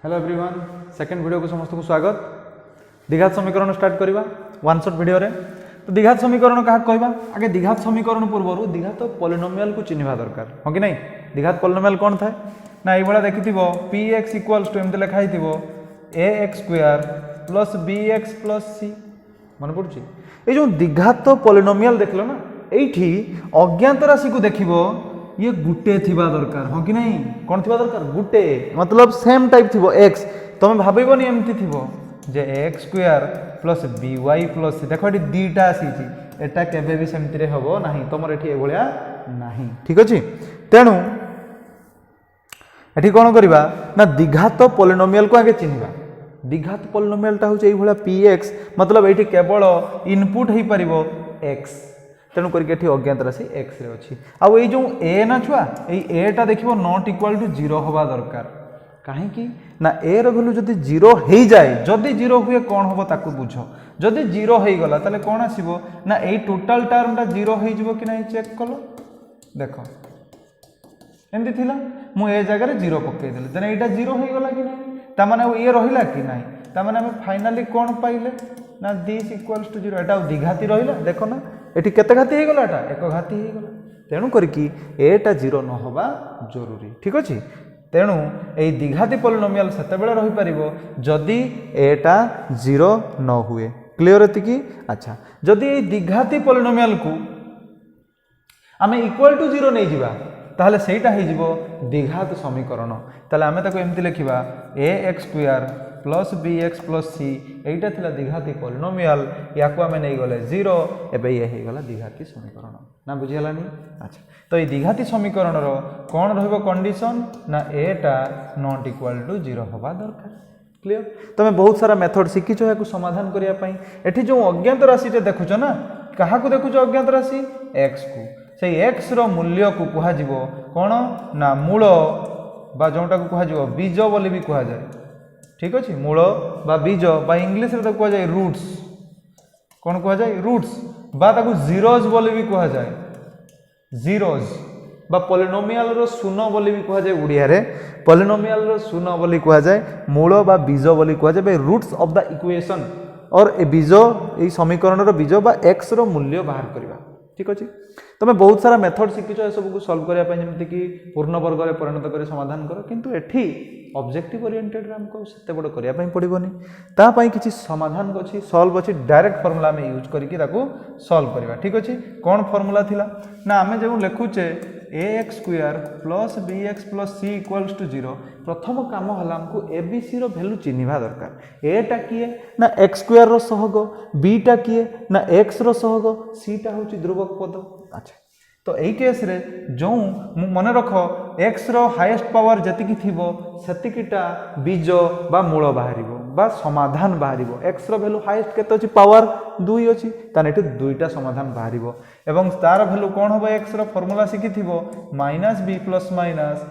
Hello everyone second video को समस्त को स्वागत। द्विघात समीकरण स्टार्ट करवा वन शॉट वीडियो रे। तो द्विघात समीकरण क्या कहवा आगे द्विघात समीकरण पूर्व द्विघात पॉलिनोमियल को चिन्हवा दरकार हाँ कि नहीं। द्विघात पॉलिनोमियल कौन थाए ना ये देखि पी एक्स इक्वाल्स टू एमती लिखाई a x square plus b x plus c मन पड़ुची। ये जो द्विघात पॉलिनोमियल देखल ना ये अज्ञात राशि को देख ये गुटे थिबा दरकार हाँ कि नहीं। कौन थिबा दरकार गुटे मतलब सेम टाइप थिबो एक्स तुम भाबनी एमती थिबो जे x square plus b y plus c देखो ये दीटा आसी एटा केबे भी सेमती रे हबो नाही तुमर एठी एभलिया नाही ठीक अछि। तेणु एठी कोन करबा ना द्विघात पॉलिनोमियल को आगे चिन्हबा। द्विघात पॉलिनोमियल ता होचे एई भलिया px मतलब एठी केवल इनपुट हे परिबो x तेणु करके अज्ञात राशि एक्स रे अच्छी आउ ये जो ए ना छुआ ये एटा देखो नॉट इक्वल टू जीरो हवा दरकार कहीं ना ए रैल्यू जदि जीरो हो जाए जदि जीरो हुए कौन हम ताकू बुझ जदि जीरो हो गला ताले कौन आसीबो ना ये टोटाल टर्मटा जीरो हो कि नहीं चेक कल देख एमती थिला मु ए जगह जीरो पकईदेली देन यहाँ जीरो हो गला कि नहीं तामाने ये रहिला कि नहीं तामाने आम फाइनाली कौन पाइले ना दिस इक्वल्स टू जीरो एटा द्विघाती रहिला देख ना एटी केते घाती हो गला एटा एक घाती हो गला तेणु करके एटा जीरो न होबा जरूरी ठीक अछि। तेणु ए द्विघाती पॉलिनोमियल सेते बेले रहि परिबो जदि एटा जीरो न हुए क्लियर एति कि अच्छा। जदि ए द्विघाती पॉलिनोमियल को आमे इक्वल टू जीरो नहीं जिबा ताहले सेटा हे जिवो द्विघात समीकरण ताहले आमे ताको एमति लिखिबा a x square plus b x plus c एटा थिला द्विघाती पॉलिनोमियल याकू आमे नहीं गले जीरो एबे ये हे गला द्विघाती समीकरण ना बुझियलानी अच्छा। तो ये द्विघाती समीकरण रो कौन रहइबो कंडीशन ना एटा नॉट इक्वल टू जीरो होबा दरकार क्लियर। तमे बहुत सारा मेथड शिखिछ याकू समाधान करिया पई एठी जो अज्ञात राशि ते देखुछ ना काहा को देखुछ अज्ञात राशि x को से x रो मूल्य को कुहा जिवो कोन ना मूल बा जोटा को कुहा जिवो बीज बोली भी कुहा जाय ठीक अछि। मूल बा बीज बा इंग्लिश रे कुहा जाय रूट्स कौन कुहा जाय रूट्स बा ताकू जीरोज बोली भी कुहा जाय जीरोज बा पॉलिनोमियल रो शून्य बोली भी कुहा जाय उड़िया रे पॉलिनोमियल रो शून्य बोली कुहा जाय मूल बा बीज बोली कुहा जाय बे रूट्स ऑफ द इक्वेशन और ए बीज ए समीकरण रो बीज बा x रो मूल्य बाहर करबा ठीक अछि। तुम बहुत सारा मेथड शिखिछ ए सब को सॉल्व करिया पय जेमति कि पूर्ण वर्ग रे परिणत करे समाधान करो किंतु एठी ऑब्जेक्टिव ओरिएंटेड रे हमको सेते बड़ करिया पय पड़िबोनी ता पय किछि समाधान अछि सॉल्व अछि डायरेक्ट फार्मूला में यूज करके ताको सॉल्व करबा ठीक अछि। कोन फार्मूला थिला ना आमे जेउ लेखुचे ax square plus bx plus c equals to 0 प्रथम काम हला हमको abc रो वैल्यू चिन्हवा दरकार a टा किए ना x स्क्वायर रो सहग b टा किए ना x रो सहग c टा होची ध्रुवक पद अच्छा। तो यही केस रे जो मन रख x रो हाईएस्ट पावर जतिकी थिबो सेतिकीटा बीज बा मूल बाहरिबो बा समाधान बाहरिबो x रो वैल्यू हाईएस्ट केते अछि पावर 2 अछि ताने एठी दुईटा समाधान बाहरिबो एवं तार वैल्यू कोन होबो x रो फार्मूला सिखि थिबो minus b plus minus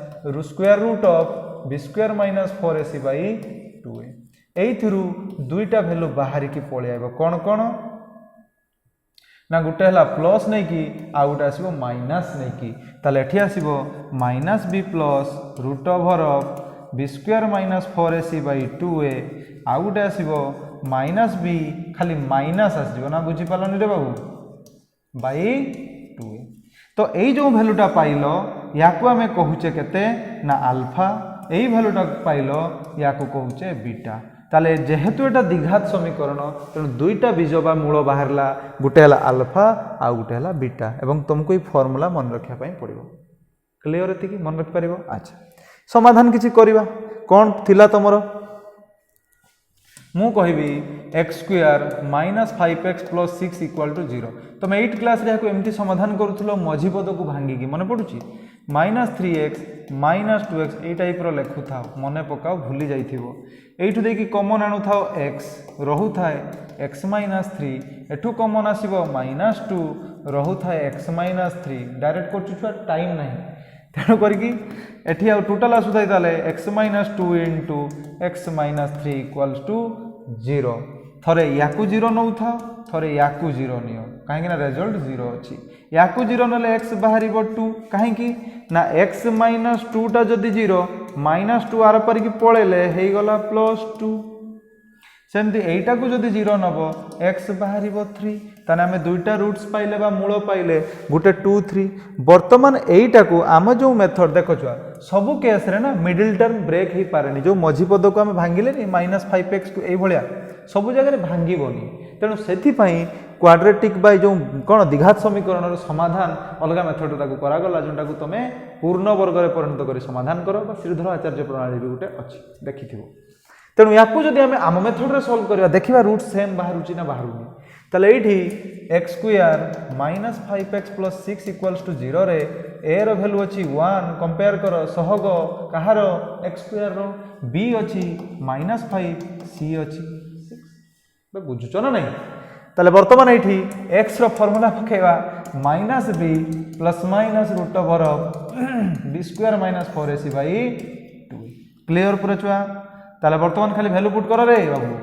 square root of b square minus 4ac by 2a एइथिरु दुईटा वैल्यू बाहरी की पळे आइबो कोन कोन ना गोटे है प्लस नहीं कि आ गोटे आसो माइनस नहीं कि ताले एठी आसो minus B plus root over of B square minus 4ac by 2a आ गोटे आसो माइनस बी खाली माइनस आसो ना बुझी पालनी रे बाबू बाय 2a। तो यही जो वैल्यूटा पाइल याकू आमे कहूचे केते ना अल्फा यही वैल्यूटा पाइल याकू कहूचे बीटा ताले जेहेतु एटा द्विघात समीकरण तेणु दुईटा बीज बा मूल बाहरला गोटे है अल्फा आ गोटे है बीटा एवं तुमको ये फॉर्मूला मन रखा पड़ो क्लियर एति मन रखि पारिबो अच्छा। समाधान किछि करबा कोन थिला तमरो मु कहबी X square minus 5x plus 6 equal to 0 तुम 8 क्लास रे को एमती समाधान करूथलो मझी पद को भांगी की मन पड़ुची माइनस 3x माइनस 2x ए टाइप रो लेखु था मने पकाओ भूली जाइथिबो एठु देखि कॉमन आनु थाओ x रहु थाए x माइनस 3 एठु कॉमन आसीबो माइनस 2 रहु थाए x माइनस 3 डायरेक्ट करछु छुआ टाइम नहीं तेणु करके एठी आ टोटल आसुथाई ताले x minus 2 into x minus 3 equals to 0 थरे याकू जीरो नौ था थरे याकू जीरो नियो कहीं रिजल्ट जीरो अच्छी याकू जीरो ना एक्स बाहर 2 कहीं ना एक्स माइनस 2टा जदि जीरो -2 आर पर पलैले हो गला +2 सेमती एटा को जदि जीरो नब एक्स बाहर 3 ताने आम दुईटा रूट्स पाइले बा मूल पाइले गोटे 2 3 बर्तमान एटा को आम जो मेथड देख छुआ सबु केस रे ना मिडिल टर्म ब्रेक हो पारे जो मझी पद को आम भांगिले -5x को यही भाया सब जगह भांगबनी तेणु से क्वाड्रेटिक बाय जो कौन द्विघात समीकरण समाधान अलग मेथड करागला जोटा को तुम पूर्ण वर्ग में परिणत कर समाधान कर श्रीधर आचार्य प्रणाली भी गोटे अच्छी देखि तेणु या आम मेथड सल्व करवा देखा रूट सेम बाहर ना बाहर ताले ये एक्स स्क्वायर -5x + 6 = 0 रे ए रो वैल्यू अच्छी 1 कंपेयर कर सहग कहार एक्स स्क्वायर रो बी अच्छी -5 सी अच्छी 6 बुझुच ना नहीं ताले वर्तमान ये एक्स रो फॉर्मूला पकेवा -b ± √b² - 4ac/2 क्लियर पूरा छुआ ताले वर्तमान खाली वैल्यू पुट कर रे बाबू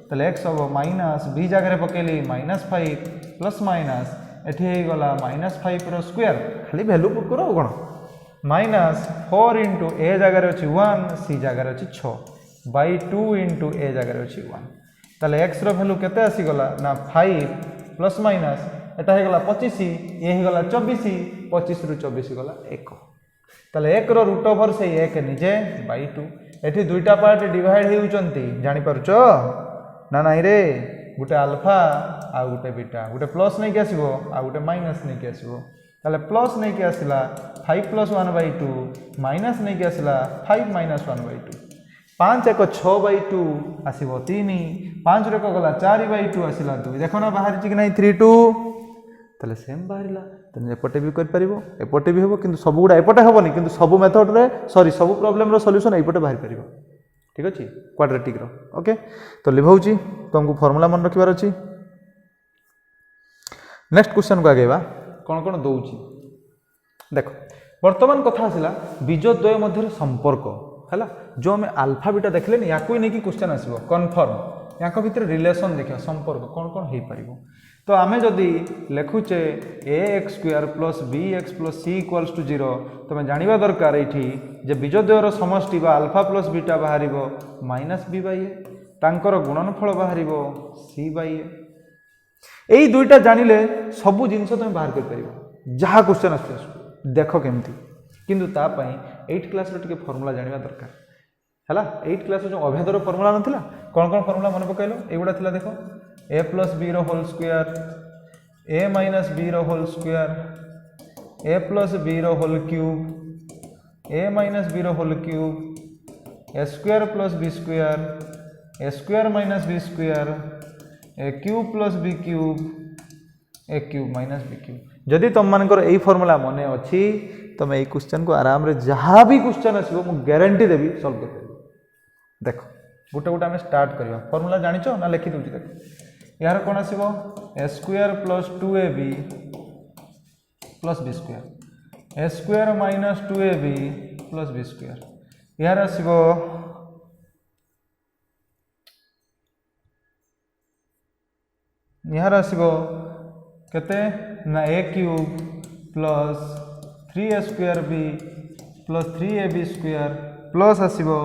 ताले x हम -b जगह पकेली -5 ± एठी गला -5 रो स्क्वायर खाली वैल्यू पुट करो कोन -4 * a जगह अछि 1 c जगह अछि 6 /2 * a जगह अछि 1 ताले x रो वैल्यू केते आसी गला ना 5 ± एटा हे गला 25 ये हे गला 24 25 रु 24 गला 1 ताले 1 रो रूट ओवर से 1 निजे /2 एठी दुईटा पार्ट डिवाइड होउचंती जानि पारुचो ना नहीं रे गोटे अल्फा आ गोटे बीटा गोटे प्लस नहीं के आसीबो आ गोटे माइनस नहीं के आसीबो ताले प्लस नहीं के आसिला 5 + 1/2 माइनस नहीं के आसिला 5 - 1/2 5 1 6/2 आसीबो 3 5 रे को गला 4/2 आसिला 2 देखो ना बाहर छि कि नहीं 3 2 ताले सेम बाहरिला तने एपटे भी कर परिबो एपटे भी हेबो किंतु सब गुडा एपटे हेबोनी किंतु सब मेथड रे सॉरी सब प्रॉब्लम रो सॉल्यूशन एपटे बाहर परिबो ठीक अछि क्वाड्रेटिक रो ओके तो लिभाउची तुमको फार्मूला मन रखिबार अछि नेक्स्ट क्वेश्चन को आगेबा कोन कोन दउची देखो वर्तमान कथा आसिला बीज द्वय मध्य संपर्क हैला जो हमें अल्फा बीटा देखले या कोई नहीं कि क्वेश्चन आसीबो कन्फर्म याको भीतर रिलेशन देखियो संपर्क कोन कोन हे परिबो तो आमे जदि लेखुचे ax² + bx + c = 0 तुम जानिबा दरकार एठी जे बीजद्वयर समष्टि बा अल्फा + बीटा बाहरिबो -b/a तांकर गुणनफल बाहरिबो c/a एई दुईटा जानिले सब जिंस तुम बाहर कर परिबो जहा क्वेश्चन आछे देखो केमती किंतु ता पई 8 क्लास रो टिके फार्मूला जानिबा दरकार हैला 8 क्लास जो अभेदर फार्मूला नथिला कोन कोन फार्मूला मन पकैलो एगुडा थिला देखो a + b रो होल स्क्वायर a - b रो होल स्क्वायर a + b रो होल क्यूब a - b रो whole cube a² + b² a² - b² a cube + b cube a cube - b cube जदि तुम मानकर एई फार्मूला मने अछि तुम एई क्वेश्चन को आराम रे जहां भी क्वेश्चन आसीबो मु गारंटी देबी सॉल्व कर देबो देखो गोटे गोटे आम स्टार्ट करवा फार्मूला जानिଛ ना लिखि दूची देखो यार कौन आसीबो a² + 2ab + b² a² - 2ab + b² यार आसीबो यार आसीबो केते ना a³ + 3a² + 3ab² plus आसीबो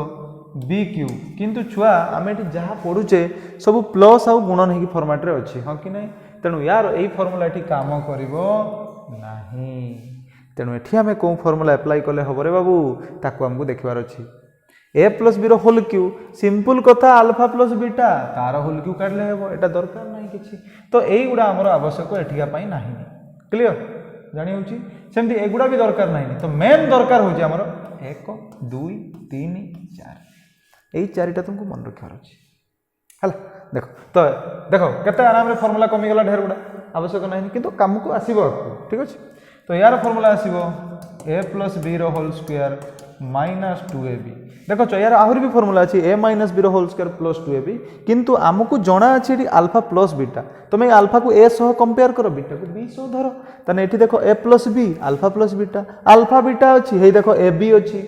b³ किंतु छुआ आम ये जहाँ पढ़ुचे सब प्लस आउ गुणन हो फॉर्मेट रे अच्छी हाँ कि नहीं तेणु यार यही फॉर्मूला ये काम करिवो नाही तेणु ये आम कौ फॉर्मूला अप्लाई कले हम रे बाबू ताको हमको देखबार अच्छी a + b रो होल क्यू सिंपल कथा अल्फा + बीटा तार होल क्यू काढले हेबो एटा दरकार नाही किछि तो एई गुडा हमर आवश्यक एठिका पई नाही क्लियर जानि होची सेमती एगुडा भी दरकार नाही तो मेन दरकार होची हमर 1 2 3 4 यही चारिटा तुमको मन रखार अच्छे है देख तो देख केते आराम रे फॉर्मूला कमीगला ढेर गुड़ा आवश्यक नहीं किंतु काम को आसीबो ठीक अच्छे तो यार फॉर्मूला आसीबो a + b रो होल स्क्वायर -2ab देखो यार आहरी भी फॉर्मूला अच्छी a - b रो होल स्क्वायर + 2ab किंतु आमको जना अच्छी अल्फा + बीटा तुम अल्फा को a सह कंपेयर करो बीटा को b सह धर तने एठी देखो a + b अल्फा + बीटा अच्छी हे देखो ab अच्छी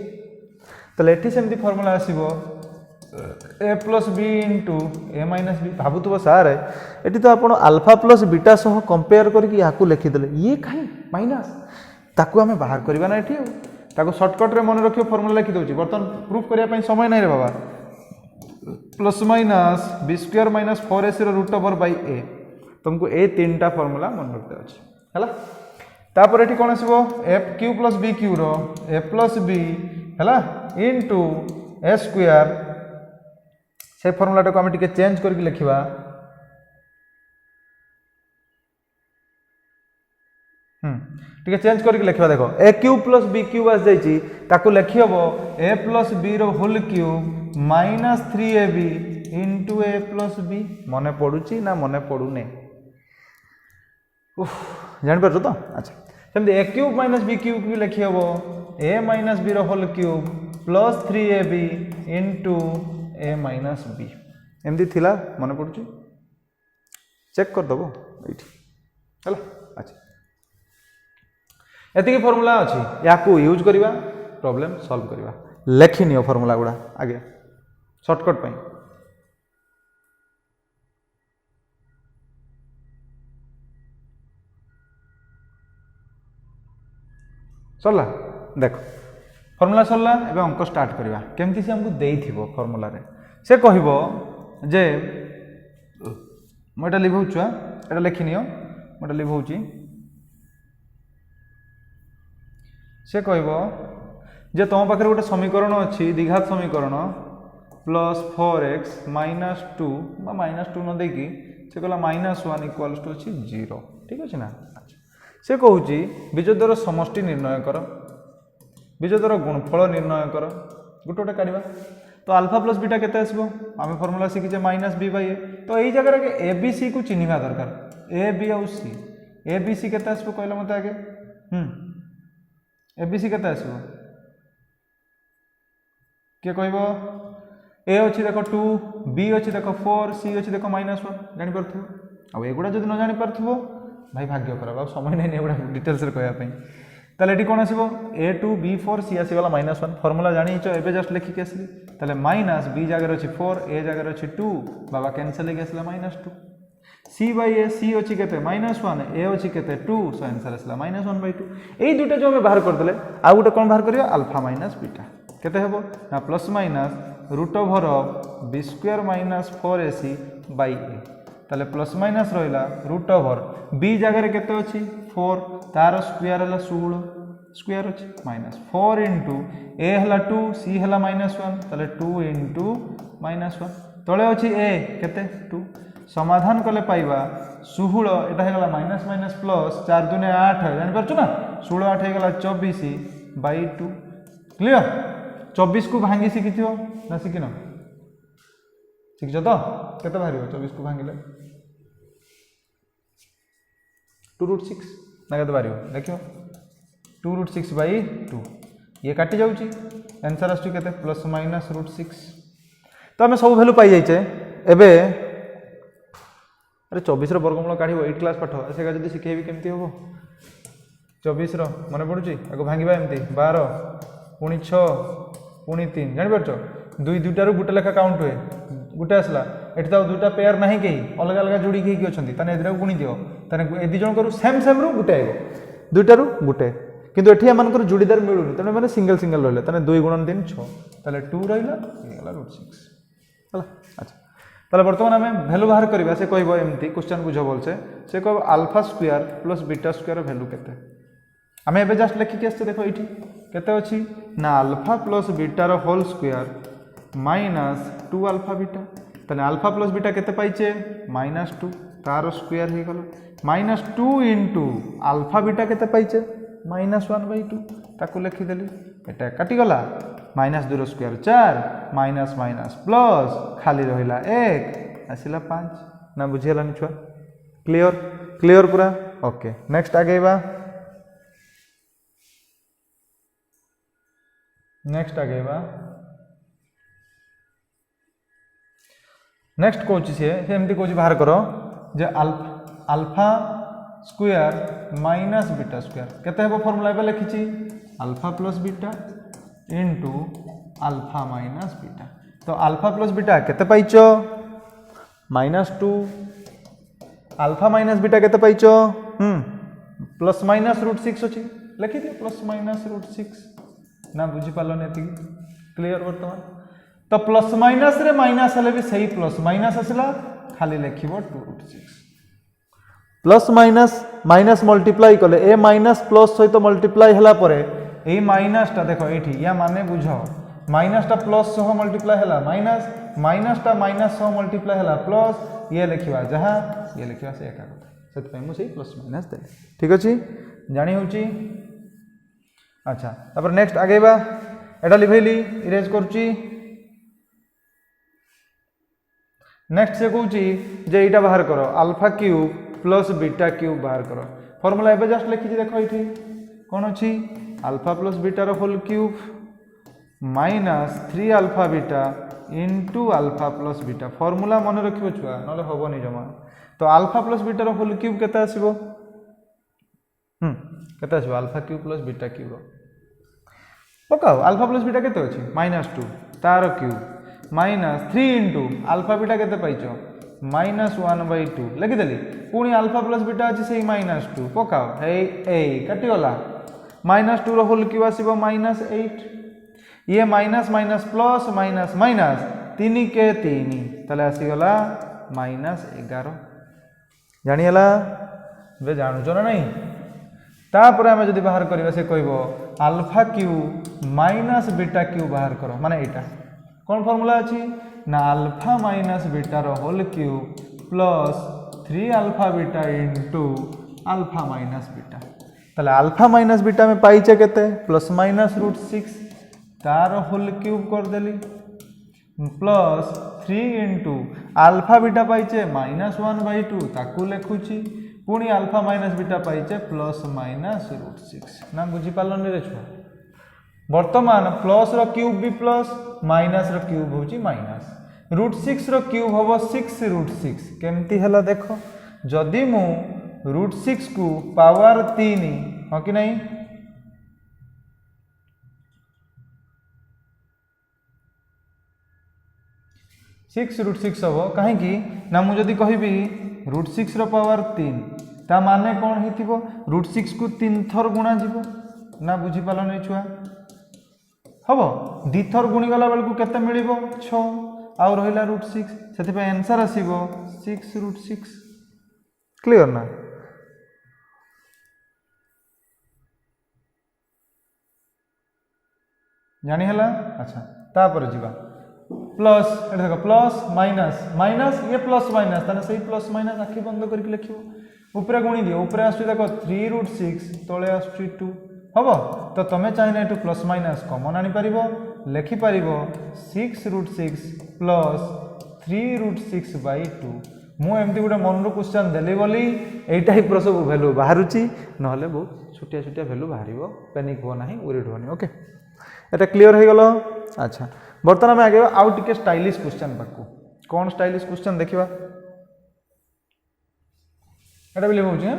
तले एठी सेमती formula आसीबो A plus B into a minus B भावुव सार ये तो आप अल्फा प्लस बीटा सह कंपेयर करके या लिखिदे ये कहीं माइनस ताकू आम बाहर करवा ना ये ताको सर्टकट मन रखियो फर्मूला लिखी दूसरी बर्तमान प्रूफ करने समय नहीं रे बाबा plus minus b square minus 4ac root over by a तुमको ए तीन टा फर्मूला मन रखते अच्छे है तापर ये कौन आसो F Q plus b Q रो ए प्लस बी है इंटू ए स्क्वायर से फर्मूला को आम टे चेंज करके लिखा ठीक चेंज करके लिखा देखो a cube plus b cube आस जाइए लिखी हम ए प्लस बी रोल cube minus 3ab into a plus b मन पड़ुची ना मन पड़ुने जापर तो अच्छा सेमती a cube minus b cube भी लिखी हम ए माइनस बी रोल cube plus 3ab into a minus b एमती थिला मन पड़ुची चेक करदेव ये है अच्छा एतिक फर्मूला अच्छी या यूज करवा प्रॉब्लम सॉल्व करवा लेखि नियो फर्मूला गुड़ा आगे शॉर्टकट पे सरला देख फर्मूला सरला एवं अंक स्टार्ट करवा केमती से हमको देइथिबो फर्मूला रे से कहबो जे मोटा लिखौछुआ एटा लेखि नियो मोटा लिखौछि से कहबो जे तुम पाखे गोटे समीकरण अच्छी द्विघात समीकरण प्लस 4x माइनस 2 माइनस 2 न देकी से कहला माइनस 1 इक्वाल्स टू अच्छी 0 ठीक अच्छे ना अच्छा से कहूँ बीजद्वार समष्टि निर्णय कर बीजद्वार गुणफल निर्णय कर गोटे गोटे काढ़ा तो अल्फा प्लस बीटा केते आसबो आम फर्मूला शिखीचे माइनस बी बाई ए तो यही जगह के ए बी सी को चिन्हवा दरकार ए बी आउ सी ए बी सी केते आसबो कहला मते आगे ए बी सी केते आसबो किए कहबो ए अच्छी देख 2 बी अच्छी देख 4 सी अच्छी देख -1 जानी परथु आ एगुडा जदि न जानी परथु भाई भाग्य खराब आ समय नहीं एगुडा डिटेल्स रे कहया पई ताले एटी कोन आसीबो a2 b4 c आसीगला -1 फार्मूला जानी छ एबे जस्ट लिखि के आसली ताले माइनस b जगह अछि 4 a जगह अछि 2 बाबा कैंसिल हे गेसला -2 c बाय a c अछि केते -1 a अछि केते 2 सो आंसर आसला -1/2 एई दुटा जो हम बाहर कर देले आ गुटे कोन बाहर करियो अल्फा माइनस बीटा केते हेबो ना plus minus root over b square minus 4ac by a ताले प्लस माइनस रहिला रूट ओवर b जगह केते अछि 4 तार स्क्वायर हला 16 स्क्वायर अछि -4 इंटू a हला 2 c हला -1 ताले 2 इंटू -1 तळे अछि a केते 2 समाधान कले पाइबा 16 एटा हेगला माइनस माइनस प्लस 4 दुने 8 जानि परछु ना 16 8 हेगला 24/2 क्लियर 24 को भांगी शिखिथियो ना शिखिनो शिखिछ तो केते बाहरियो 24 को भांगिले 2√6 ना केते बाहरियो देखियो 2√6/2 ये काटी जाउची आंसर आसु केते प्लस माइनस √6 तो आम सब वैल्यू पाई जाइचे एबे अरे 24 रो वर्गमूल काढिबो 8 क्लास पाठ से जदी शिखेबी केमती होबो 24 रो मने पडुची आगो भांगिबा एमती 12 पुणी 6 पुणी 3 जानि परछो दुई दुटा रो गुटे लेखा काउंट हुए गुटे आसला एठी तो दुटा पेयर नाही केही अलग अलग जोडी केही अछंती तने एदिरा गुणी दियो तने ए दि जण करू सेम सेम रो गुटे आइबो दुटा रो गुटे किंतु एठी हमनकर जोडीदार मिलुनी तने माने सिंगल सिंगल रहले तने 2 × 3 6 ताले 2 रहिला हेगला √6 हला अच्छा ताले वर्तमान हमें वैल्यू बाहर करबा से कहबो एमती क्वेश्चन बुझो बोलछे से कहबो alpha square plus beta square value केते हमें एबे जस्ट लिखि के आछते देखो एठी केते अछि ना अल्फा प्लस बीटा रो whole square minus 2 alpha beta तने अल्फा प्लस बीटा केते पाइचे -2 तार स्क्वायर हे गलो -2 इंटू अल्फा बीटा केते पाइचे -1/2 ताकू लिखि देली एटा काटी गला -2 रो स्क्वायर 4 माइनस माइनस प्लस खाली रहिला 1 आसिला 5 ना बुझियलानी छुआ क्लियर क्लियर पूरा ओके नेक्स्ट आगेबा नेक्स्ट कोच से एमती कोच बाहर करो जे alpha square minus beta square केते हेबो फार्मूला एबे लिखिछि alpha plus beta into alpha minus beta तो अल्फा प्लस बीटा केते पाइच -2 अल्फा माइनस बीटा केते पाइच प्लस माइनस √6 अच्छी लिखि दियो प्लस माइनस √6 ना बुझी पालो नेति क्लियर वर्तमान तो प्लस माइनस रे माइनस हले भी सही प्लस माइनस आसला खाली लिखिबो 2√6 प्लस माइनस माइनस मल्टीप्लाई कले ए माइनस प्लस सहित मल्टीप्लाई हला परे ए माइनस टा देखो एठी या माने बुझो माइनस टा प्लस सह मल्टीप्लाई हला माइनस माइनस टा माइनस सह मल्टीप्लाई हला प्लस ये लिखिबा जहां ये लिखिबा से एका कथा सेत पय मु सही प्लस माइनस दे ठीक अछि जानि होची अच्छा तापर नेक्स्ट आगेबा एटा लिखैली इरेज करची नेक्स्ट से कहूची जे एटा बाहर करो alpha cube plus beta cube बाहर करो फार्मूला एबे जस्ट लिखि देखो एठी कोन अछि अल्फा प्लस बीटा रो whole cube minus 3 alpha beta into alpha plus beta formula मन रखिबो छुआ नले होबनी जमा तो अल्फा प्लस बीटा रो होल क्यूब केते आसीबो केते आसीबो alpha cube plus beta cube पकाओ अल्फा प्लस बीटा केते अछि -2 तार cube minus 3 into alpha beta केते पाइचो -1/2 लिखि देली पुणी अल्फा प्लस बीटा अछि सेही -2 पकाओ हे ए कटि गला -2 रो होल क्यूब आसीबो -8 ये minus minus plus minus minus 3 के 3 ताले आसी गला -11 जानी हला बे जानू जो ना नहीं तापर आमे जदी बाहर करबा से कहबो alpha cube minus beta cube बाहर करो माने एटा कोन फार्मूला अछि ना अल्फा माइनस बीटा रो whole cube plus 3 alpha beta into alpha minus beta ताले अल्फा माइनस बीटा में पाइचे केते प्लस माइनस √6 तार होल क्यूब कर देली प्लस 3 इनटू अल्फा बीटा पाइचे -1/2 ताकू लिखुची पुणी अल्फा माइनस बीटा पाइचे प्लस माइनस √6 ना बुझी पालन रे छुआ वर्तमान प्लस रो क्यूब भी प्लस माइनस रो क्यूब होची माइनस √6 रो क्यूब होबो 6√6 केमती हला देखो जदी मु √6 को पावर 3 हो कि नहीं 6√6 हम कहीं ना मुझे कहबी √6 रो पावर 3 ता माने कौन हिथिबो √6 को 3 थर गुणा जीवो ना बुझी पाल नहीं छुआ हम 2 थर गुणी गला बेल को केते मिलिबो 6 आउ रहिला √6 सेति पे आंसर आसीबो 6√6 क्लियर ना जानी हला अच्छा तापर जीवा प्लस ए देखो प्लस माइनस माइनस ये प्लस माइनस ताने सही प्लस माइनस आखि बंद करके लिखिबो ऊपर गुणी दियो ऊपर आसु देखो 3√6 तळे आसु 2 हबो तो तमे चाहने एटू प्लस माइनस कॉमन आनी परिबो लिखि परिबो 6√6 प्लस 3√6/2 मु एमती गुटे मन रो क्वेश्चन देली बोली एई टाइप रो सब वैल्यू बाहरुची नहले बहुत छोटिया छोटिया वैल्यू बाहरिबो पैनिक हो नाही उरिड होनी ओके एटा क्लियर हो गलो अच्छा बर्तमान में आगे आउ टिके स्टाइलिश क्वेश्चन पाकू कौन स्टाइलिश क्वेश्चन देखिबा एटा भी लिखौ छी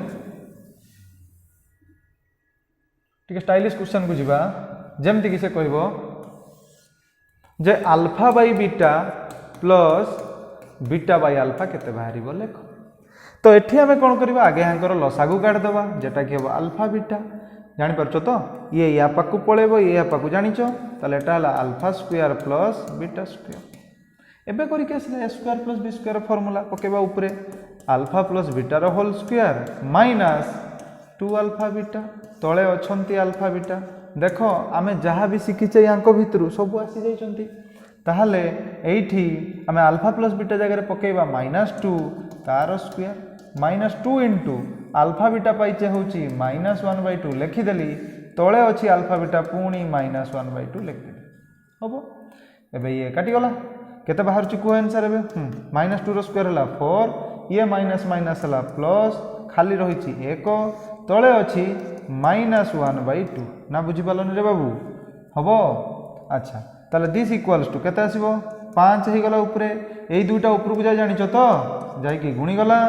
टिके स्टाइलिश क्वेश्चन को जीवा जेमति कि से कहबो जे alpha by beta plus beta by alpha केते बाहरिबो लेख तो एठी हमें कौन करबा आगे हांकर लसागु काट देबा जेटा कि हो अल्फा बीटा जानि परछो तो ये या पाकु पळेबो ये या पाकु जानिचो ताले एटा हला alpha square plus beta square एबे करी के असले a square plus b square formula पकेबा ऊपरे अल्फा प्लस बीटा रो whole square minus 2 alpha beta तळे अछंती अल्फा बीटा देखो आमे जहा भी सिखिचे यांको भितरु सब आसी जाइचंती ताहले एठी आमे अल्फा प्लस बीटा जगह रे पकेबा -2 तार स्क्वायर -2 इनटू अल्फा बीटा पाइचे होची -1/2 लिखि देली तळे अछि अल्फा बीटा पुणी -1/2 लिखि देली हबो एबे ये काटी गला केते बाहर छु को आंसर एबे -2 रो स्क्वायर हला 4 ये माइनस माइनस हला प्लस खाली रहिछि 1 तळे अछि -1/2 ना बुझी पालन रे बाबू हबो अच्छा ताले दिस इक्वल्स टू केते आसीबो 5 हे गला ऊपरे एई दुटा ऊपर को जा जानिचो तो जाई कि गुणी गला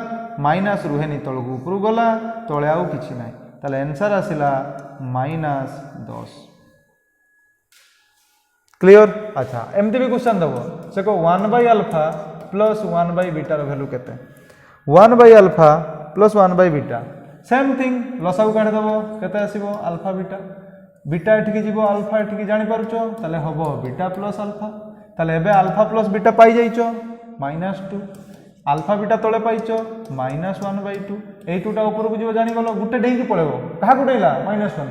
माइनस रुहेनी तळगु ऊपर गला तळे आउ किछि नाही ताले आंसर आसिला -10 क्लियर अच्छा एमती भी क्वेश्चन दबो से को 1 by alpha plus 1 by beta value केते 1 by alpha plus 1 by beta same thing लसागु काढी दबो केते आसीबो अल्फा बीटा बीटा एठिक जीवो अल्फा एठिक जानि पारुचो ताले हबो बीटा प्लस अल्फा ताले एबे अल्फा प्लस बीटा पाई जाइचो -2 अल्फा बीटा तले पाइचो -1/2 ए 2 टा ऊपर को जीवो जानि गलो गुटे डेई की पळेबो कहा गुटेला -1 को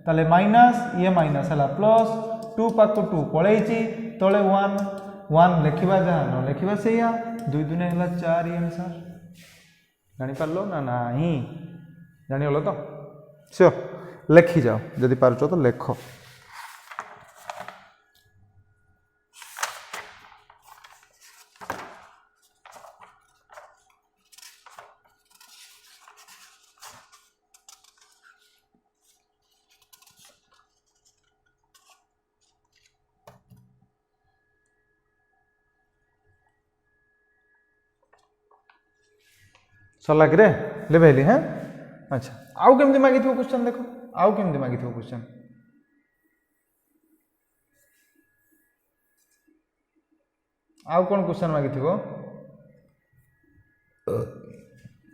ताले माइनस ये माइनस हला प्लस 2 पाको 2 पळेइची तले 1 लिखिबा जा न लिखिबा सेया 2 दुने हला 4 आंसर जानि पारलो ना नाही जानि हलो तो सो लिखि जाओ जदि पारचो तो लेखो सरला कि ले भेली हैं अच्छा आउ केमती मागी थो क्वेश्चन देखो आउ केमती मागी थो क्वेश्चन आउ कौन क्वेश्चन मागी थो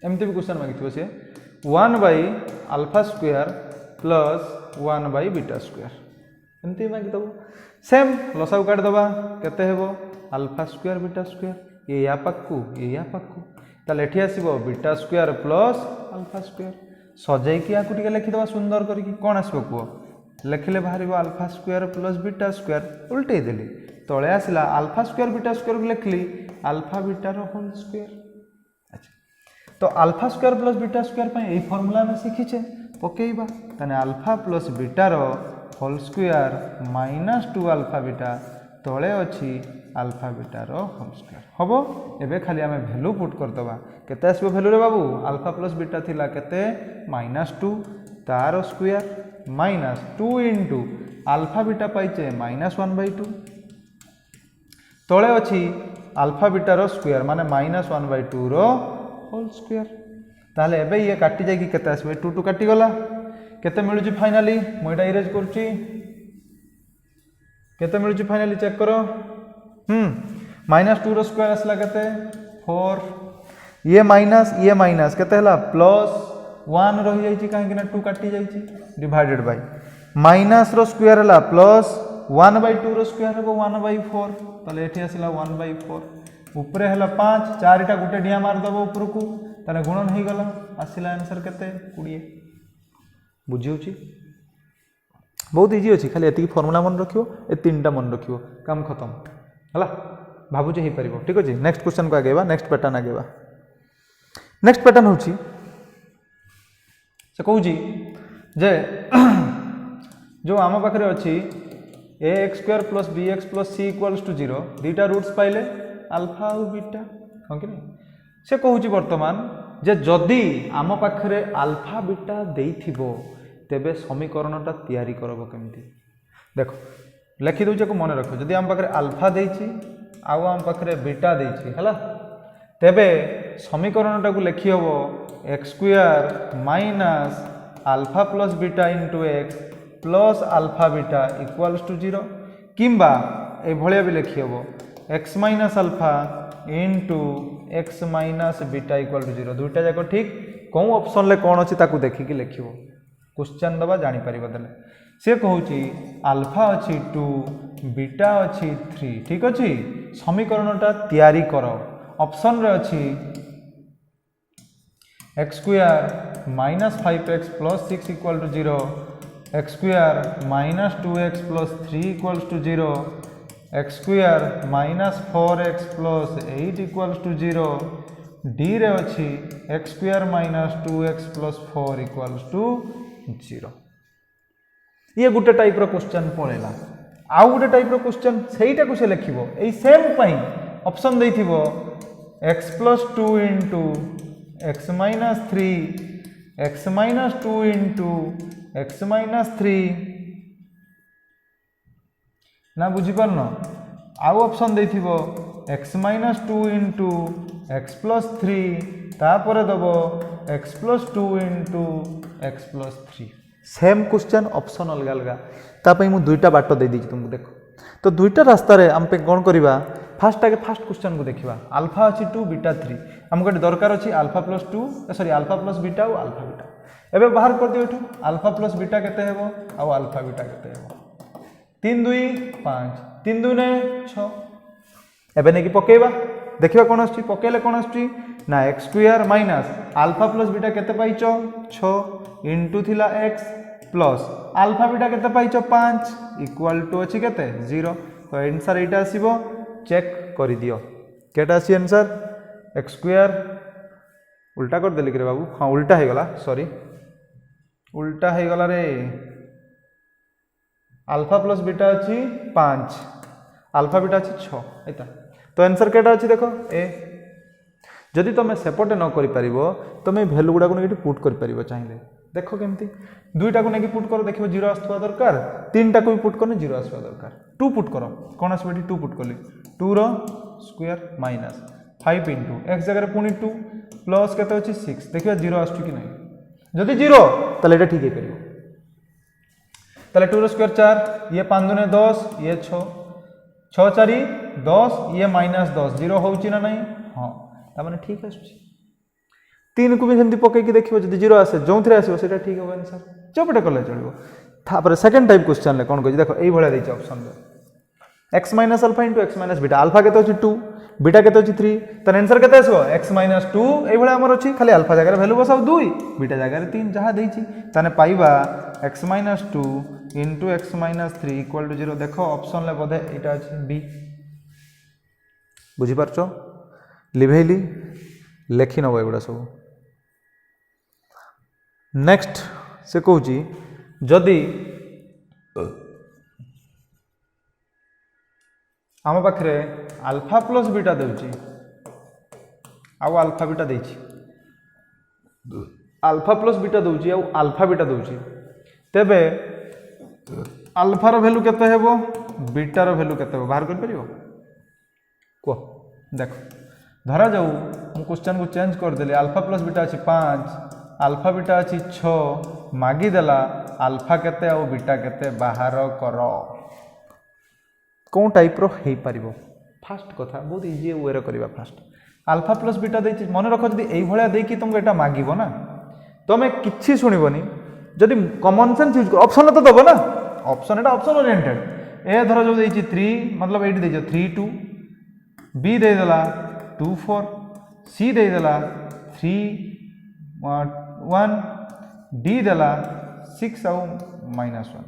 एमती भी क्वेश्चन मागी थो से 1 by alpha square plus 1 by beta square एमती मागी दबो सेम लसागु काट दबा केते हेबो अल्फा स्क्वायर बीटा स्क्वायर ये या पाकू ताले एठी आसीबो beta square plus alpha square सजाई कि आकु टिके लिखि दबा सुंदर करी कोन आसीबो को लिखले बाहरिबो alpha square plus beta square उल्टे देली तळे आसिला अल्फा स्क्वायर बीटा स्क्वायर को लिखली अल्फा बीटा रो होल स्क्वायर अच्छा तो alpha square plus beta square पय एई फार्मूला में सिखिछे पकेइबा तने अल्फा प्लस बीटा रो होल स्क्वायर -2 अल्फा बीटा तळे अछि अल्फा बीटा रो होल स्क्वायर हबो एबे खाली आमे वैल्यू पुट कर दबा केते आसीबो वैल्यू रे बाबू अल्फा प्लस बीटा थिला केते -2 तार स्क्वायर -2 इनटू अल्फा बीटा पाइचे -1/2 तळे अछि अल्फा बीटा रो स्क्वायर माने -1/2 रो होल स्क्वायर ताले एबे ये काटी जाय कि केते आसीबो 2 2 काटी गला केते मिलुची फाइनली म एटा इरेज करची केते मिलुची फाइनली चेक करो -2 रो स्क्वायर असला केते 4 ये माइनस केते हला प्लस 1 रही जाईची काहे कि ना 2 काटी जाईची डिवाइडेड बाय माइनस रो स्क्वायर हला प्लस 1/2 रो स्क्वायर हो 1/4 तले एठी आसिला 1/4 ऊपरे हला 5 चारिटा गुटे डिया मार दबो ऊपर को तने गुणन हे गला आसिला आंसर केते 20 बुझियोची बहुत इजी अच्छी खाली एति फॉर्मूला मन रखियो ए तीनटा मन रखियो काम खत्म हला भाबुचे हे परिबो ठीक अछि नेक्स्ट क्वेश्चन को आगेबा नेक्स्ट पैटर्न आगेबा नेक्स्ट पैटर्न होची से कहूची जे जो आम पाखरे अछि ax² + bx + c = 0 दुईटा रूट्स पाइले अल्फा और बीटा हां कि नहीं से कहूची वर्तमान जे जदी आम पाखरे अल्फा बीटा देइथिबो तेबे समीकरणटा तैयारी करबो केमती देखो लिखि दउचे को मन रखो जदी आम पाखरे अल्फा देइची आउ आम पाखरे बीटा देइची हला तेबे समीकरणटा को लिखि हबो x² - alpha plus beta into x plus alpha beta equals to 0 किंबा ए भलिया भी लिखि हबो x - alpha into x - beta equal to 0 दुईटा जाको ठीक कोन ऑप्शन ले कोन अछि ताकू देखि कि लिखिबो क्वेश्चन दबा जानि परिबो देले से कहूची अल्फा अछि 2 बीटा अछि 3 ठीक अछि समीकरणटा तैयारी करो ऑप्शन रे अछि x² - 5x + 6 = 0 x² - 2x + 3 = 0 x² - 4x + 8 = 0 d रे अछि x² - 2x + 4 = 0 ये गुटे टाइप रो क्वेश्चन पळेला आउ गुटे टाइप रो क्वेश्चन सेईटा को से लिखिबो एई सेम पई ऑप्शन देइथिबो x + 2 into x - 3 x - 2 into x - 3 ना बुझी परनो आउ ऑप्शन देइथिबो x - 2 इनटू x + 3 तापर दबो x + 2 into x + 3 same question option अलग अलग तापई मु दुईटा बाट दे दीची तुमको देखो तो दुईटा रास्ता रे हम पे कोन करिबा फास्ट आगे फास्ट क्वेश्चन को देखा अल्फा अच्छी 2 बीटा 3 आमको ये दरकार अच्छी alpha plus 2 sorry alpha plus beta और अल्फा बीटा एबे बाहर कर दियो एठू अल्फा प्लस बीटा केते हेबो आ अल्फा बीटा केते हेबो 3 2 5 3 2 ने 6 एबे नेकी पकेबा देखिबा कोन आछी पकेले कोन आछी ना x square minus alpha plus beta केते पाइचो 6 इनटू थिला x प्लस अल्फा बीटा केते पाइचो 5 इक्वल टू अछि केते 0 तो आंसर एटा आसीबो चेक करि दियो केटा आसी आंसर x स्क्वायर उल्टा कर देली रे बाबू हां उल्टा हे गला सॉरी उल्टा है गला रे अल्फा प्लस बीटा अच्छी 5 अल्फा बीटा अच्छी 6 एता तो आंसर केटा अच्छी देखो ए जदि तुम सेपटे न करि परिबो तुम वैल्यू गुडा को नेकी पुट करि परिबो चाहिए देखो केमती दुईटा को नेकी पुट करो देखिबो 0 आसुवा दरकार तीनटा को भी पुट करने 0 आसुवा दरकार 2 पुट करो कोन आसबो 2 पुट करली 2 रो स्क्वायर माइनस 5 इनटू x जगह पुनी 2 प्लस केते अछि 6 देखिबा 0 आसु कि नहीं जदि 0 ताले एटा ठीक है करियो ताले 2 रो स्क्वायर 4 ये 5 दुने 10 ये 6 6 4 10 ये माइनस 10 0 होउची ना नहीं हां ता माने ठीक आसुची 3 को भी सेमती पके कि देखिबो जदि 0 आसे जोंथरे आसीबो सेटा ठीक हो आंसर चपटे करले चलिबो थापर सेकंड टाइप क्वेश्चन ले कोन कहै देखो एई भला दैछ ऑप्शन में x minus alpha into x minus beta alpha केते अछि 2 बीटा केते अछि 3 त आंसर केते आसबो x माइनस 2 एई भला हमर अछि खाली अल्फा जगह वैल्यू बसाव 2 बीटा जगह 3 जहा दैछि ताने पाइबा x minus 2 into x minus 3 equal to 0 देखो ऑप्शन ले बोधे एटा अछि b बुझी परछो लिभेली लेखि नबो एगुडा सब नेक्स्ट से कहूची जदि आम पाखे अल्फा प्लस बीटा देउची आउ अल्फा बीटा देइछि अल्फा प्लस बीटा दउची आउ अल्फा बीटा दउची तेबे अल्फा रो वैल्यू केते हेबो बीटा रो वैल्यू केते हेबो बाहर कर परिबो को देखो धरा जाऊ मु क्वेश्चन को चेंज कर देली अल्फा प्लस बीटा अछि 5 अल्फा बीटा अछि 6 मागी देला अल्फा केते आउ बीटा केते बाहर करो कौन टाइप रो हे परिबो फास्ट कथा बहुत इजी वे रे करबा फास्ट अल्फा प्लस बीटा देछि मन रखो जदी एई भलिया देकी तुमको एटा मागिबो ना तमे किछि सुनिबोनी जदी कॉमन सेंस यूज कर ऑप्शन तो दबो ना ऑप्शन एटा ऑप्शन ओरिएंटेड ए धरो जो देछि 3 मतलब एटी देछो 3 2 बी दे देला 2 4 सी दे देला 3 1 डी देला 6 आउ -1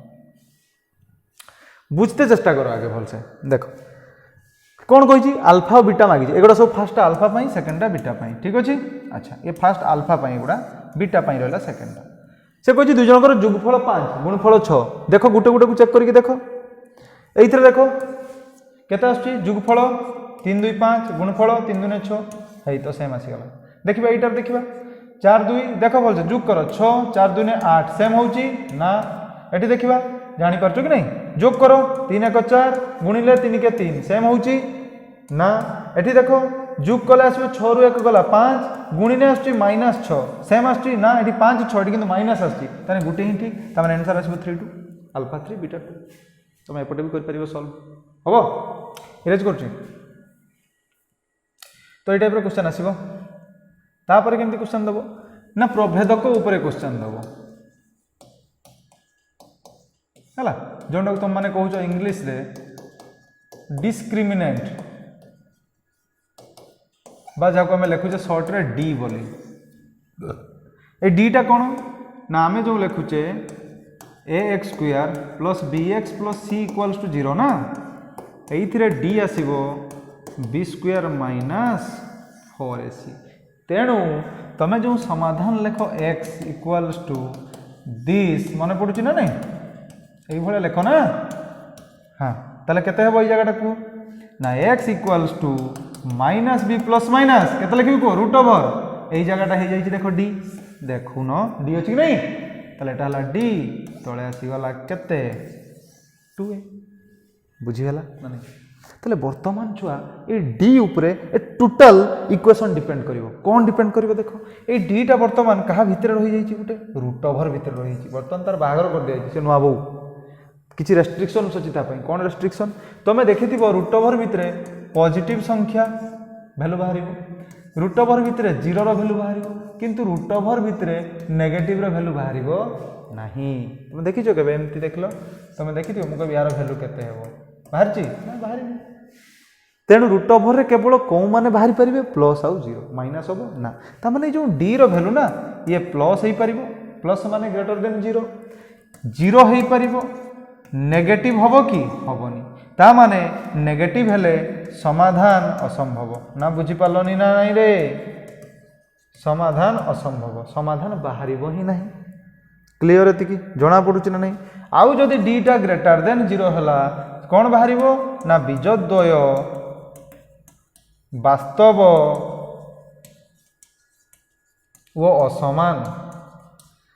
बुझते चेष्टा करो आगे भल से देखो कौन कही अल्फा बीटा मागी एगुड़ा सब फास्ट अल्फा पाई सेकेंडा बीटा पाई ठीक अच्छे अच्छा ये फास्ट अल्फा पाई एगुड़ा बीटा पाई रहा सेकेंडा से कही दुई जनकर जुगफल 5 गुणफल 6 देखो गोटे गोटे को चेक करके देखो ये देखो केते आसुची जुगफल 3 2 5 गुणफल 3 2 6 है तो सेम आसीगला देखिबा एटार देखिबा 4 2 देखो भल से जुग करो 6 4 2 8 सेम होउची ना एटी देखिबा जानी पारछो कि नहीं जोग करो 3 1 4 गुणिले 3 के 3 सेम होउची ना एठी देखो जोग कले आसबो 6 रु 1 गला 5 गुणिले आसची -6 सेम आसची ना एठी 5 6 एठी किंतु माइनस आसची ताने गुटे ही ठीक ताने आंसर आसबो 3 2 अल्फा 3 बीटा 2 तुम एपटे भी कर परिबो सॉल्व हबो इरेज करछी तो ए टाइप रो क्वेश्चन आसीबो तापर केमती क्वेश्चन दबो ना प्रभेदक ऊपर क्वेश्चन दबो हला जोंडा तुम माने कहूचो इंग्लिश रे डिस्क्रिमिनेंट बा जाको हमें लिखुचे शॉर्ट रे डी बोली ए डी टा कोन ना हमें जो लिखुचे ax square plus bx plus c equals to 0 ना एइथिरे डी आसीबो b स्क्वायर माइनस 4ac तेणु तमे जो समाधान लेखो x इक्वल्स टू दिस माने पडुची ना नहीं এই ভলে লেখো না হ্যাঁ তাহলে কেতে হবে এই জায়গাটা কো না x equals to minus b plus minus কেতে লিখবি কো রুট ওভার এই জায়গাটা হই যাইছি দেখো d দেখুন d আছে কি নাই তাহলে এটা হলা d তলে আসি গলা কেতে 2a বুঝি গলা না নাই তাহলে বর্তমান ছুয়া এই d উপরে এ টোটাল ইকুয়েশন ডিপেন্ড করিবো কোন ডিপেন্ড করিবো দেখো এই d টা বর্তমান কাহা ভিতরে রহি যাইছি গুটে রুট ওভার ভিতরে রহি যাইছি বর্তমান তার বাহাগর कर दिया से नुआ बहु किसी रेस्ट्रिक्शन अच्छी कौन रेस्ट्रिक्शन तुम्हें देखी रुट ओवर भितर पॉजिटिव संख्या वैल्यू बाहर रूट ओवर भितर 0 रो वैल्यू बाहर किंतु रूट ओवर भितर नेगेटिव रो वैल्यू बाहर नहीं तुम देखिछ के एमती देख लो तुम देखी मुझे यार वैल्यू केते हेबो बाहर ना बाहर तेणु रूट ओवर केवल कौ मैंने बाहरी पारे प्लस आउ 0 माइनस हम ना ताने जो डी रो वैल्यू ना ये प्लस हो पार प्लस माने ग्रेटर देन 0 0 हो पार नेगेटिव हम कि हेनी ता माने नेगेटिव हेले समाधान असंभव ना बुझी पार्लनी ना नहीं रे समाधान असंभव समाधान बाहर ही ना क्लीयर एति जना पड़ुची ना नहीं आउ जदि डीटा ग्रेटर देन 0 है कौन बाहर ना बीजद्वय वास्तव वो असमान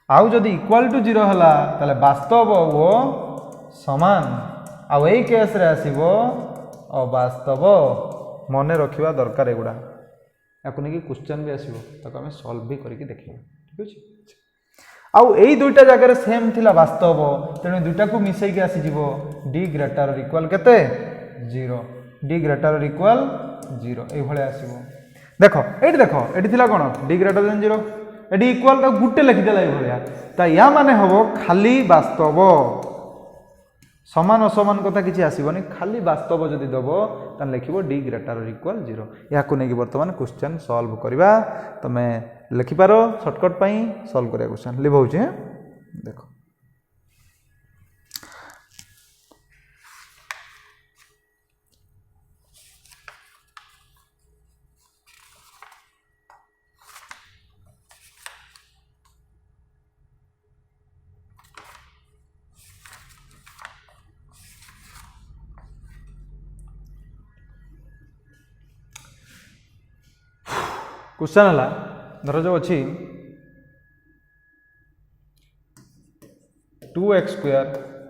आउ जदि इक्वल टू 0 है ताले वास्तव वो समान आउ यही केस रे आसीबो अवास्तव मन रखिबा दरकार एगुडा याकु नहीं क्वेश्चन भी आसीबो ताको हमें सॉल्व भी करके देखिबा ठीक अछि आउ एई दुईटा जगह सेम थिला वास्तव तेणु दुईटा को मिसई के आसी जीवो डी ग्रेटर इक्वल केते 0 डी ग्रेटर इक्वल 0 एई भले आसीबो देखो एठी थिला कोन डी ग्रेटर देन 0 एठी इक्वल ता गुटे लिखि देला एई भलिया ता या माने हबो खाली वास्तव समान असमान कथा किसी आसबनी खाली वास्तव जदि दब तान लिखिबो डी ग्रेटर इक्वल 0 याकु नहीं वर्तमान क्वेश्चन सॉल्व करबा तमे लिखिपारो शॉर्टकट पई सॉल्व करिया क्वेश्चन लिखौछि देखो क्वेश्चन है धर जो अच्छी 2x²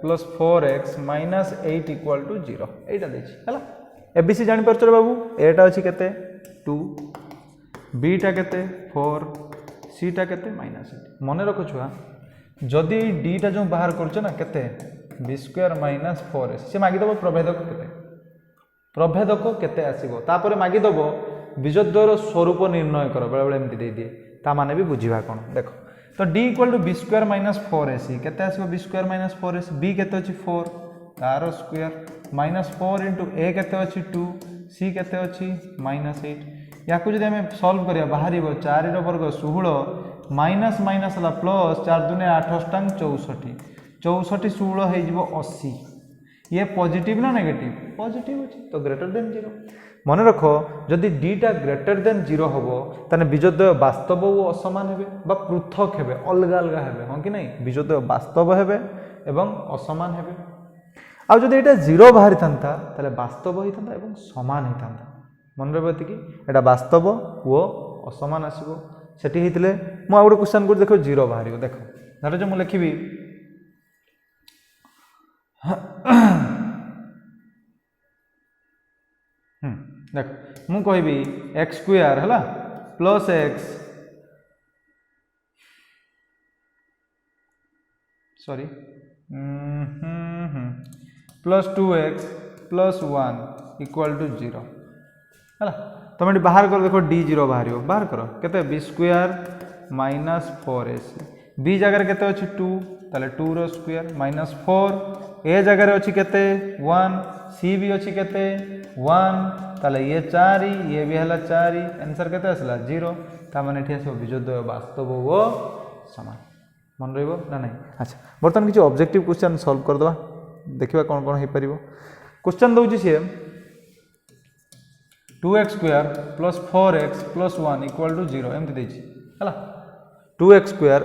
plus 4x minus 8 equal to 0 एटा देछि हला एबीसी जानि परछर बाबू एटा अछि केते 2 बीटा केते 4 सीटा केते -8 मने रखो छुआ जदि डीटा जो बाहर करछ ना केते b² माइनस 4s से मागी दबो प्रभेदक केते आसीबो तापर मागी दबो बीजद्वयर स्वरूप निर्णय कर बेले बेले एमती दे दिए ता माने भी बुझिबा कोन देखो तो d equal to b² minus 4ac केते आसीबो b² माइनस 4ac b केते अछि 4 तार स्क्वायर माइनस 4 इंटू a केते अछि 2 c केते अछि -8 याकु जदि हमें सॉल्व करिया बाहरिबो 4 रो वर्ग 16 माइनस माइनस ला प्लस 4 दुने 8 अष्टांग 64 64 16 हे जिवो 80 ये पॉजिटिव ना नेगेटिव पॉजिटिव अछि तो ग्रेटर देन 0 मन रखो जदि डीटा ग्रेटर देन 0 होबो ताने बीजद्वय वास्तव वो असमान हेबे बा पृथक हेबे अलग अलग हेबे हां कि नहीं बीजद्वय वास्तव हेबे एवं असमान हेबे आ जदि एटा 0 बाहरी थांता ताले वास्तव ही थांता एवं समान ही थांता मन रबति कि एटा वास्तव वो असमान आसीबो सेठी हितले मु आ गुटे क्वेश्चन को देखो 0 बाहरिबो देखो धर जो मु लिखिबी देख मु कहबी x² है plus x sorry plus 2x plus 1 equal to 0 है तुम ये बाहर कर देखो d0 बाहर करो केते b² माइनस 4ac b जगह केते अछि 2 ताले 2 रो स्क्वायर माइनस 4 ए जगह अछि केते 1 c भी अछि केते 1 ताले ये 4 ये भी हला 4 आंसर केते आसला 0 ता माने एठी आसो बीजद्वय वास्तव वो समान मन रहइबो ना नहीं अच्छा बर्तन किछ ऑब्जेक्टिव क्वेश्चन सॉल्व कर दवा देखिबा कोन कोन हे परिबो क्वेश्चन दउची से 2x² plus 4x plus 1 equal to 0 एमति देछि हला 2x²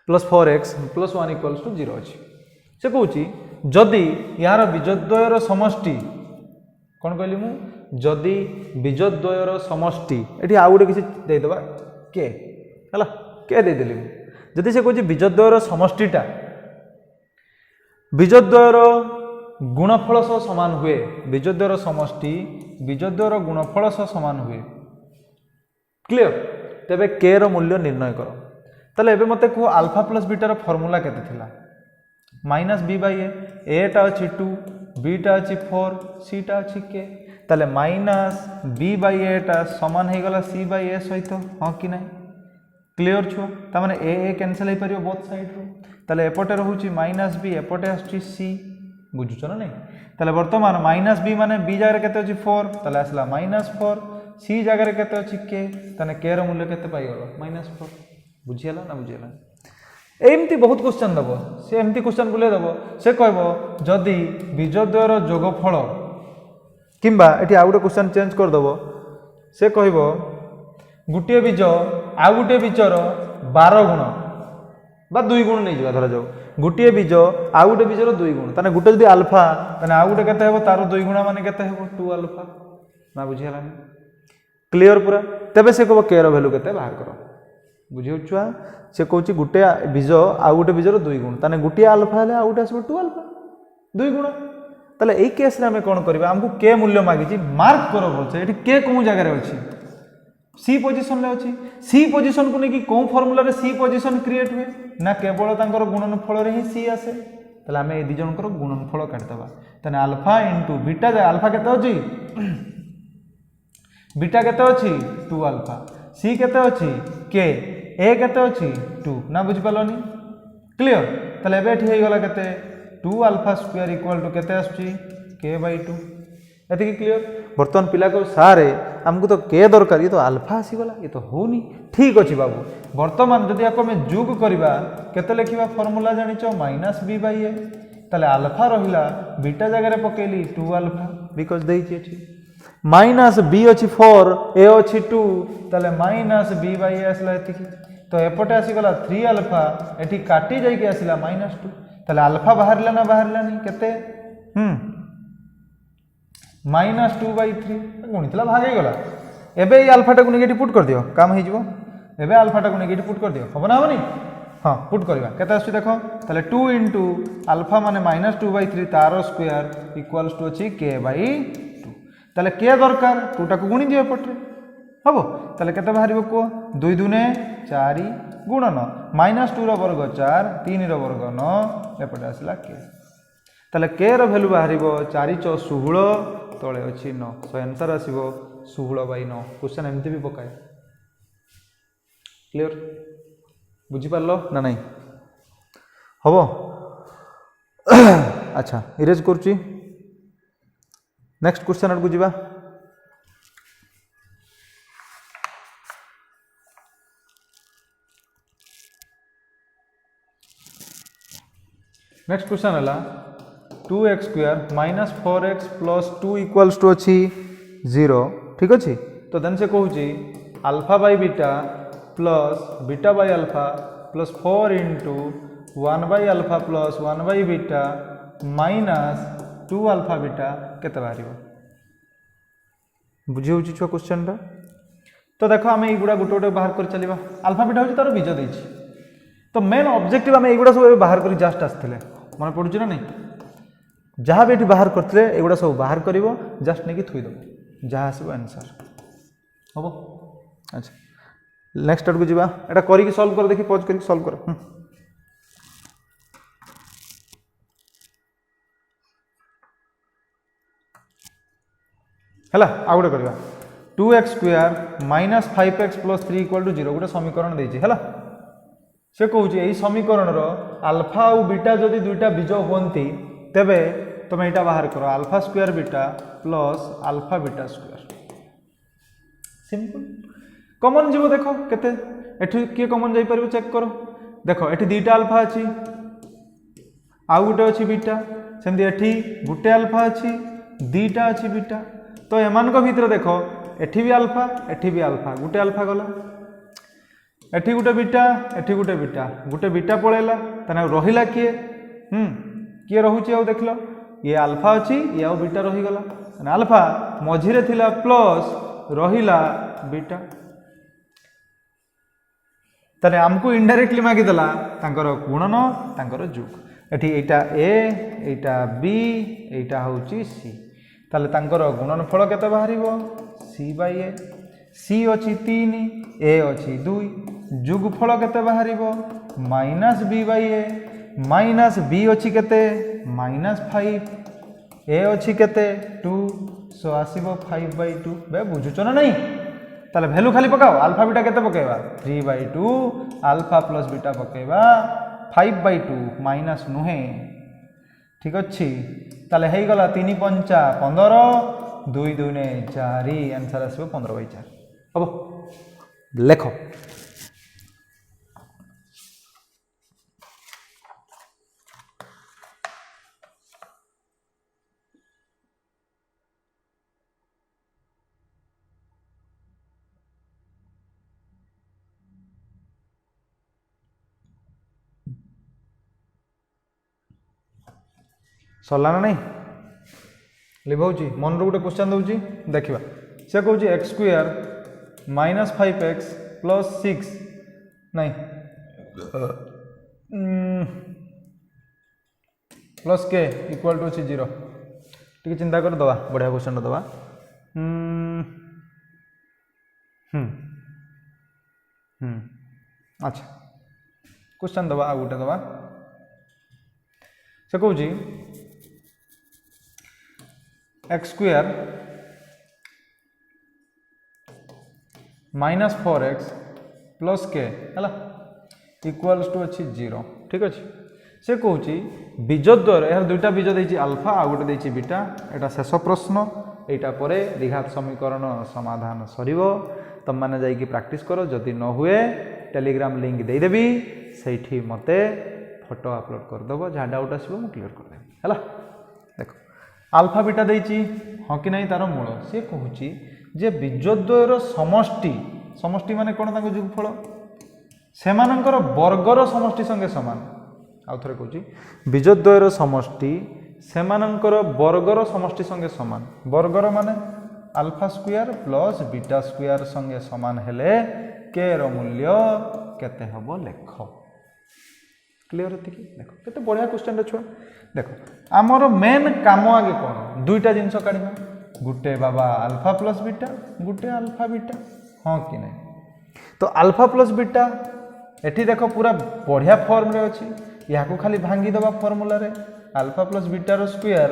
plus 4x plus 1 equal to 0 अछि से कहूची जदि यार बीजद्वयर समष्टि कौन कहली मु जदि बीजद्वयर समष्टि एठी आ गुटे किसी दे देबा के हला के दे देली जदि से कहूची बीजद्वयर समष्टिटा बीजद्वयर गुणफल सह समान हुए बीजद्वयर समष्टि बीजद्वयर गुणफल सह समान हुए क्लियर तेबे के रो मूल्य निर्णय करो ताले एबे मते को अल्फा प्लस बीटा रो फार्मूला केते थिला माइनस बी बाई ए टा अच्छी 2 बी टा अच्छी 4 सी टा अच्छी के ताले माइनस बी बाई ए टा समान हो गला सी बाई ए सहित हाँ कि ना क्लियर छुआ ताने ए कैंसिल हो पार बोथ साइड रू ताले एपटे रोचे माइनस बी एपटे आसुची सी बुझुच ना नहीं ताले वर्तमान माइनस बी माने बी जगह केते अछि 4 ताले आसला -4 सी जगह केते अछि के ताने के रो मूल्य केते पाई गलो -4 बुझियला ना बुझियला एमती बहुत क्वेश्चन दबो से एमती क्वेश्चन बुले दबो से कहबो जदि बीजद्वयर जोगफल किंबा एठी आ गुटे क्वेश्चन चेंज कर दबो से कहबो गुटे बीज आ गुटे बीजर 12 गुण बा 2 गुण नहीं जिवा धरा जाओ गुटे बीज आ गुटे बीजर 2 गुण ताने गुटे जदि अल्फा ताने आ गुटे केते हेबो तारो 2 गुणा माने केते हेबो 2 अल्फा ना बुझियला क्लियर पूरा तबे से कहबो के रो वैल्यू केते बाहर करो बुझियो छुआ से कहूँ गुटे बीज आ गुटे बीजर 2 गुण ताने गुटे अल्फा हेले आ गुटे आसबो 2 अल्फा 2 गुण ताले एई केस रे हमें कोन करबा हमकु के मूल्य मागिची मार्क करो बोलछे एठी के कोन जगह रे अछि सी पोजीशन रे अछि सी पोजीशन को नेकी कोन फार्मूला रे सी पोजीशन क्रिएट हुए ना केवल तांकर गुणनफल रे ही सी आसे ताले हमें ए दि जनकर गुणनफल काटदबा ताने अल्फा इनटू बीटा जे अल्फा केते अछि बीटा केते अछि 2 अल्फा सी केते अछि के ए केते अछि 2 ना बुझि पालोनी क्लियर ताले एबे एठी हे गला केते 2 अल्फा स्क्वायर इक्वल टू केते आछि के बाय 2 एति क्लियर बर्तमान पिला को सारे हमको तो के दरकार ये तो अल्फा आसी गला ये तो होनी ठीक अछि बाबू वर्तमान जदि आको में जोग करबा केते लिखिबा फार्मूला जानिचो -b/a ताले अल्फा रहिला बीटा जगह रे पकेली 2 अल्फा बिकॉज़ देइछि अछि -b अछि 4 a अछि 2 ताले -b/a आसला एति तो एपटे आसी गला 3 अल्फा एठी काटी जाई के आसीला -2 ताले अल्फा बाहरला ना बाहरला नहीं केते -2/3 गुणितला भाग हे गला एबे ई अल्फा को नेगेटिव पुट कर दियो काम हे जिवो एबे अल्फा को नेगेटिव पुट कर दियो होबो ना होबनी हां पुट करबा केते आसी देखो ताले 2 इनटू अल्फा माने -2/3 तारो स्क्वायर इक्वल्स टू अछि k/2 ताले के दरकार 2 टा को गुणी दियो एपटे हबो ताले केते बाहरिबो को 2 दुने 4 गुणन -2 रो वर्ग 4 3 रो वर्ग 9 एपटे आसला के ताले के रो वैल्यू बाहरिबो 4 * 16 तळे अछि 9 सो आंसर आसीबो 16/9 क्वेश्चन एमती भी पकाए क्लियर बुझी पारलो ना नहीं हबो अच्छा इरेज करची नेक्स्ट क्वेश्चन आड़ को जीवा नेक्स्ट क्वेश्चन है 2x² - 4x + 2 = अच्छी 0 ठीक अच्छे तो देन से कहूँ alpha by beta plus beta by alpha plus 4 into 1 by alpha plus 1 by beta minus 2 alpha beta केते बाहर बुझी हो छुआ क्वेश्चन टा तो देखो आम युवा गोटे गोटे बाहर कर चलवा अल्फा बीटा हूँ तार बीज देती तो मेन ऑब्जेक्टिव आम युवा सब बाहर कर जस्ट आसते मन पड़ू ना नहीं जहाँ भी ये बाहर करते एगुड़ा सब बाहर कर जस्ट नहीं थोईदेव जहाँ आसो आंसर हम अच्छा नेक्स्ट आड़ को जीवा एटा करके सॉल्व कर देखी पॉज करके सॉल्व कर है आ गोटे करवा 2x² - 5x + 3 = 0 गोटे समीकरण देती है से कहूँ यही समीकरण अल्फा और बीटा जदि दुईटा बीज हमें तेबे तुम यहाँ बाहर कर alpha square beta plus alpha beta square simple common जीव देख केते एठी किए कॉमन जाई परबो चेक करो देखो एठी दुईटा अल्फा अछि आउ गोटे अछि बीटा सेमती एठी गोटे अल्फा अछि दुईटा अछि बीटा तो एमान को भीतर देखो एठी भी अल्फा गोटे अल्फा गला एठी गोटे बीटा पळेला तने रहिला किए किए रहुची आ देखलो ये अल्फा अछि ये आ बीटा रही गला तने अल्फा मझिरे थिला प्लस रहिला बीटा तने हमको इनडायरेक्टली मागी देला तांकर गुणन तांकर जोग एठी एटा ए एटा बी एटा होची सी ताले तांकर गुणनफल केते बाहरिबो c/a सी अछि 3 ए अछि 2 जोगफल केते बाहरिबो -b/a माइनस बी अच्छी केते -5 ए अच्छी केते 2 सो आसीबो 5/2 बे बुझुचो ना नहीं ताले वैल्यू खाली पकाओ अल्फा बीटा केते पकेबा 3/2 अल्फा प्लस बीटा पकेबा 5/2 माइनस नुहे ठीक अच्छी ताले हेई गला 3 पंचा 15 2 2 ने 4 आंसर आसीबो 15/4 अब लेखो सरला ना नहीं लिभाऊँ मन रोटे क्वेश्चन दूसरी देखा से कौन एक्स स्क्वायर -5x + 6 नहीं प्लस के इक्वल टू अच्छी 0 टी चिंता कर दवा बढ़िया क्वेश्चन दवा अच्छा क्वेश्चन दवा आ गोटे दवा से कौन एक्स स्क्वायर -4x + के है इक्वल्स टू अच्छी 0 ठीक अच्छे से कौन बीजद्वयर यार दुईटा बीज देती अल्फा आ गोटे देती बीटा यहाँ शेष प्रश्न यहाँ पर द्विघात समीकरण समाधान सर तुम मैंने जाइए प्रैक्टिस कर जदि न हुए टेलीग्राम लिंक देदेवी से मते फोटो अपलोड करदेव जहाँ डाउट आसो मुझे क्लीयर करदेवी है देख अल्फा बीटा देती हाँ कि नहीं तार मूल सी कहूँ जे बीजद्वयर समष्टि समष्टि माने कौन जोगफल से वर्गर समष्टि संगे सामान आउ थे कहूँ बीजद्वयर समष्टि से वर्गर समष्टि संगे सामान वर्गर माने alpha square plus beta square संगे सामान हेले के मूल्य केते हबो लेख क्लियर होती कि देख केते बढ़िया क्वेश्चन छुआ देख आमर मेन काम आगे कौन दुईटा जिनस काढ़ा गुटे बाबा अल्फा प्लस बीटा गुटे अल्फा बीटा हाँ कि नहीं तो अल्फा प्लस बीटा एठी देखो पूरा बढ़िया फॉर्म रे अच्छी या खाली भांगी दबा फॉर्मूला रे अल्फा प्लस बीटार स्क्वायर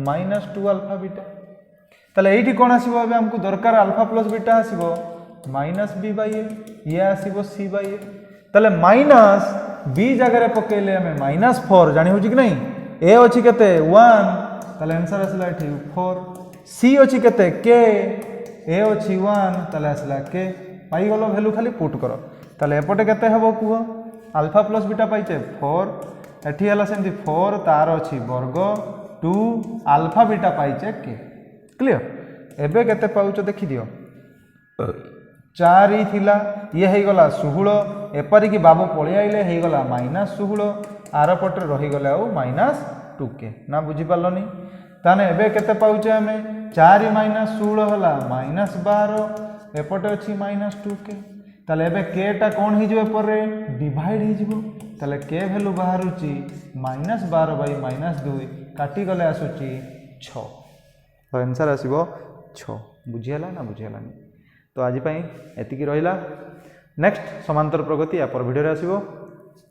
-2 अल्फा बीटा ताले एठी कौन आसीबो अबे हमको दरकार अल्फा प्लस बीटा आसीबो -b/a ये आसीबो c/a ताले माइनस b जगह पकेले हमें -4 जानी होची कि नहीं a अछि केते 1 ताले आंसर आसला एठी 4 c अछि केते k a अछि 1 ताले आसला k पाई गलो वैल्यू खाली पुट करो ताले एपटे केते हबो कुहो अल्फा प्लस बीटा पाइचे 4 एठी हला सेमती 4 तार अछि वर्ग 2 अल्फा बीटा पाइचे के क्लियर एबे केते पाउच देखि दियो 4 थिला ये हे गला 16 एपरि कि बाबू पळि आइले हे गला -16 आर पटे रही गले आ -2k ना बुझी पालनी ताने एबे केते पाउचे हमें 4 - 16 हला -12 एपटे अछि -2k ताले एबे k टा कोन ही जबे पर डिवाइड ही जबो ताले k वैल्यू बाहरुची -12/-2 काटी गले आसुची 6 तो आंसर आसीबो 6 बुझियला ना बुझियलानी तो आज पई एतिकी रहिला नेक्स्ट समांतर प्रगति या पर वीडियो रे आसीबो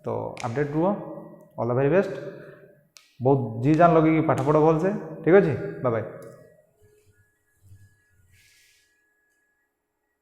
तो अपडेट रुओ ऑल द वेरी बेस्ट बहुत जी जान लगे कि पाठ पढ़ो भल से ठीक अच्छे बाय बाय।